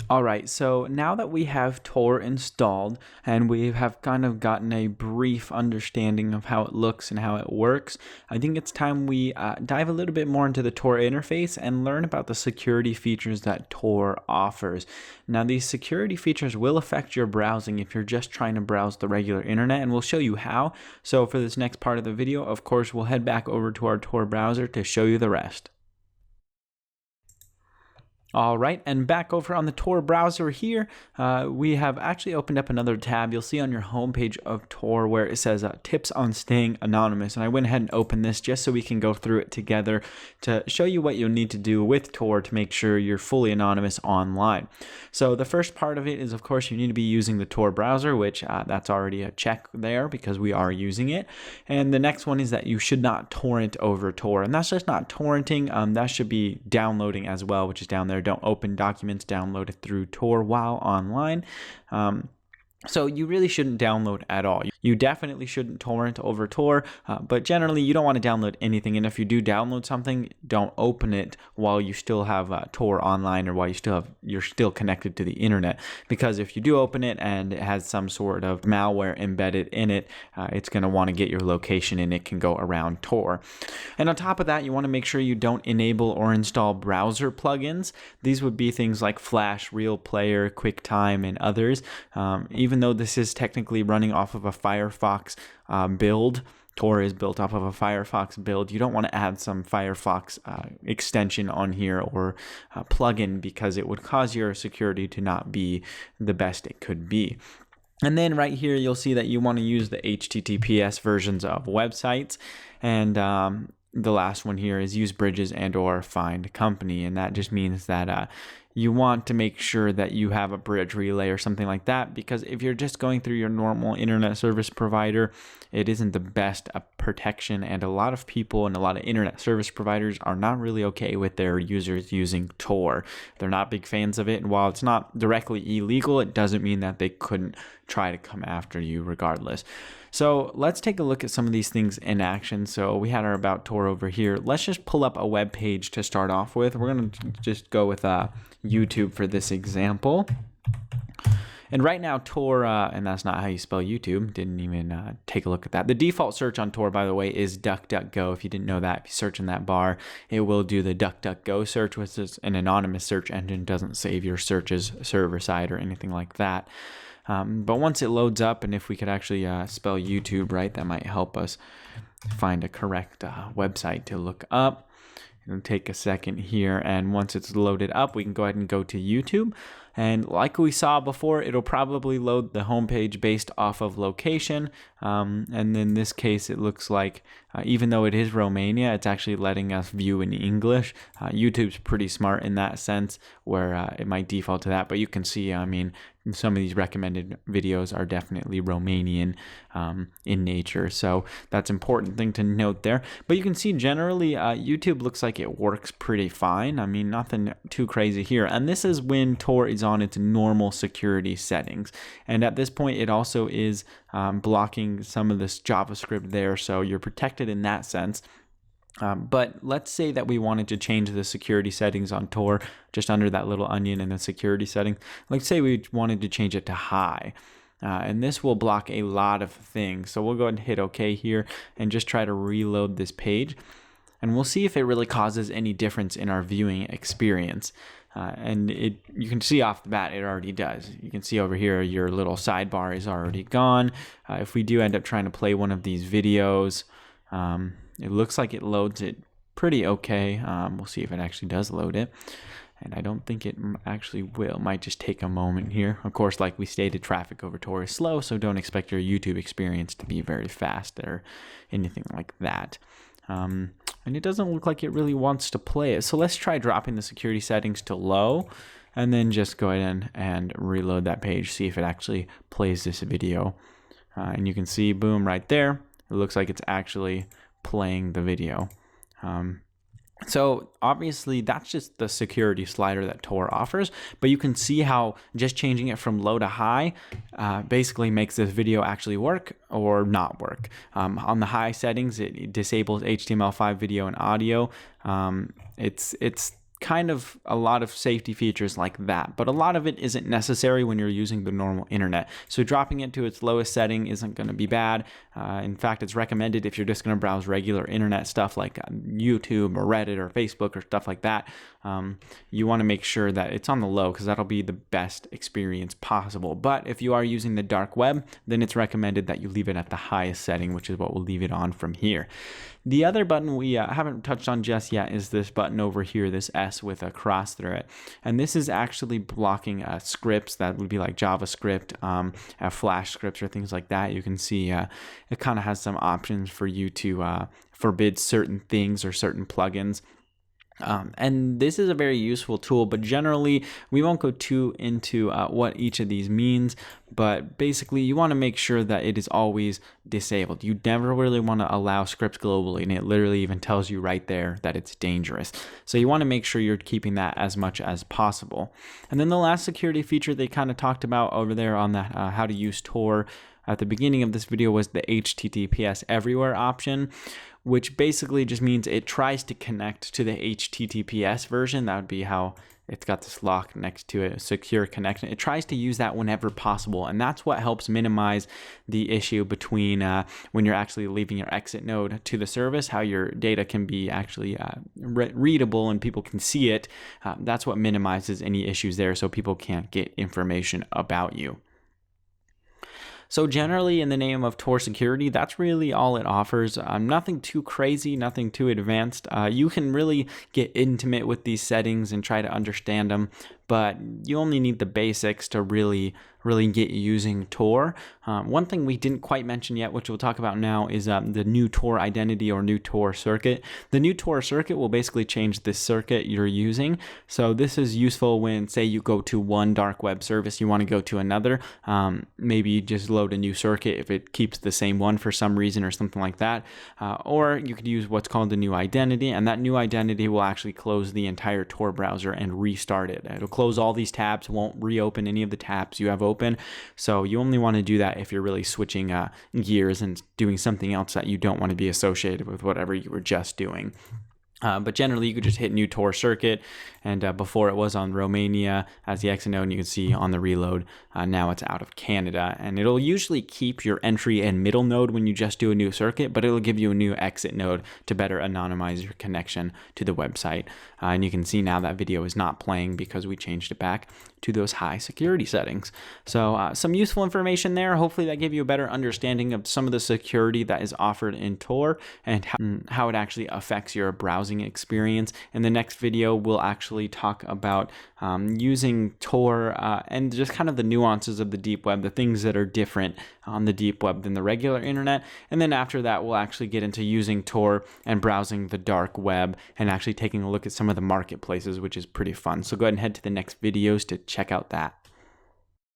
All right, so now that we have Tor installed and we have kind of gotten a brief understanding of how it looks and how it works, I think it's time we dive a little bit more into the Tor interface and learn about the security features that Tor offers. Now, these security features will affect your browsing if you're just trying to browse the regular internet, and we'll show you how. So for this next part of the video, of course, we'll head back over to our Tor browser to show you the rest. All right, and back over on the Tor browser here, we have actually opened up another tab. You'll see on your homepage of Tor where it says Tips on Staying Anonymous. And I went ahead and opened this just so we can go through it together to show you what you'll need to do with Tor to make sure you're fully anonymous online. So the first part of it is, of course, you need to be using the Tor browser, which that's already a check there because we are using it. And the next one is that you should not torrent over Tor. And that's just not torrenting. That should be downloading as well, which is down there. Don't open documents downloaded through Tor while online. So you really shouldn't download at all. You definitely shouldn't torrent over Tor, but generally you don't want to download anything. And if you do download something, don't open it while you still have Tor online or while you're still connected to the internet. Because if you do open it and it has some sort of malware embedded in it, it's going to want to get your location and it can go around Tor. And on top of that, you want to make sure you don't enable or install browser plugins. These would be things like Flash, Real Player, QuickTime, and others. Even though this is technically running off of a Firefox build, Tor is built off of a Firefox build, you don't want to add some Firefox extension on here or plugin because it would cause your security to not be the best it could be. And then right here, you'll see that you want to use the HTTPS versions of websites. And the last one here is use bridges and or find company. And that just means that you want to make sure that you have a bridge relay or something like that, because if you're just going through your normal internet service provider, it isn't the best protection. And a lot of people and a lot of internet service providers are not really okay with their users using Tor. They're not big fans of it. And while it's not directly illegal, it doesn't mean that they couldn't try to come after you regardless. So let's take a look at some of these things in action. So we had our About Tor over here. Let's just pull up a web page to start off with. We're going to just go with YouTube for this example. And right now, Tor, and that's not how you spell YouTube, didn't even take a look at that. The default search on Tor, by the way, is DuckDuckGo. If you didn't know that, if you search in that bar, it will do the DuckDuckGo search, which is an anonymous search engine, doesn't save your searches server side or anything like that. But once it loads up, and if we could actually spell YouTube right, that might help us find a correct website to look up. It'll take a second here, and once it's loaded up, we can go ahead and go to YouTube. And like we saw before, it'll probably load the homepage based off of location. And in this case, it looks like even though it is Romania, it's actually letting us view in English. YouTube's pretty smart in that sense, where it might default to that. But you can see, I mean, some of these recommended videos are definitely Romanian in nature. So that's an important thing to note there. But you can see generally YouTube looks like it works pretty fine. I mean, nothing too crazy here. And this is when Tor is on its normal security settings. And at this point, it also is blocking some of this JavaScript there. So you're protected in that sense. But let's say that we wanted to change the security settings on Tor just under that little onion in the security setting. Let's say we wanted to change it to high. And this will block a lot of things. So we'll go ahead and hit OK here and just try to reload this page. And we'll see if it really causes any difference in our viewing experience. And you can see off the bat, it already does. You can see over here, your little sidebar is already gone. If we do end up trying to play one of these videos, it looks like it loads it pretty okay. We'll see if it actually does load it. And I don't think it actually will. It might just take a moment here. Of course, like we stated, traffic over Tor is slow, so don't expect your YouTube experience to be very fast or anything like that. And it doesn't look like it really wants to play it. So let's try dropping the security settings to low and then just go ahead and reload that page, see if it actually plays this video. And you can see, boom, right there. It looks like it's actually playing the video. So obviously that's just the security slider that Tor offers, but you can see how just changing it from low to high basically makes this video actually work or not work. On the high settings, it disables HTML5 video and audio. It's kind of a lot of safety features like that, but a lot of it isn't necessary when you're using the normal internet. So dropping it to its lowest setting isn't going to be bad. In fact, it's recommended if you're just going to browse regular internet stuff like YouTube or Reddit or Facebook or stuff like that. You want to make sure that it's on the low, because that'll be the best experience possible. But if you are using the dark web, then it's recommended that you leave it at the highest setting, which is what we'll leave it on from here. The other button we haven't touched on just yet is this button over here, this S with a cross through it. And this is actually blocking scripts that would be like JavaScript, Flash scripts or things like that. You can see it kind of has some options for you to forbid certain things or certain plugins. And this is a very useful tool, but generally we won't go too into what each of these means, but basically you want to make sure that it is always disabled. You never really want to allow scripts globally, and it literally even tells you right there that it's dangerous. So you want to make sure you're keeping that as much as possible. And then the last security feature they kind of talked about over there on that how to use Tor at the beginning of this video was the HTTPS everywhere option, which basically just means it tries to connect to the HTTPS version. That would be how it's got this lock next to it, a secure connection. It tries to use that whenever possible, and that's what helps minimize the issue between when you're actually leaving your exit node to the service, how your data can be actually readable and people can see it. That's what minimizes any issues there, so people can't get information about you. So generally, in the name of Tor security, that's really all it offers. Nothing too crazy, nothing too advanced. You can really get intimate with these settings and try to understand them, but you only need the basics to really get using Tor. One thing we didn't quite mention yet, which we'll talk about now, is the new Tor identity or new Tor circuit. The new Tor circuit will basically change the circuit you're using. So this is useful when, say, you go to one dark web service, you want to go to another. Maybe you just load a new circuit if it keeps the same one for some reason or something like that. Or you could use what's called the new identity, and that new identity will actually close the entire Tor browser and restart it. It'll close all these tabs, won't reopen any of the tabs you have open. So you only want to do that if you're really switching gears and doing something else that you don't want to be associated with whatever you were just doing. But generally, you could just hit new Tor circuit, and before it was on Romania as the exit node, and you can see on the reload, now it's out of Canada. And it'll usually keep your entry and middle node when you just do a new circuit, but it'll give you a new exit node to better anonymize your connection to the website. And you can see now that video is not playing because we changed it back to those high security settings. So some useful information there. Hopefully that gave you a better understanding of some of the security that is offered in Tor and how it actually affects your browsing experience. In the next video, we'll actually talk about using Tor and just kind of the nuances of the deep web, the things that are different on the deep web than the regular internet. And then after that, we'll actually get into using Tor and browsing the dark web and actually taking a look at some of the marketplaces, which is pretty fun. So go ahead and head to the next videos to check out that.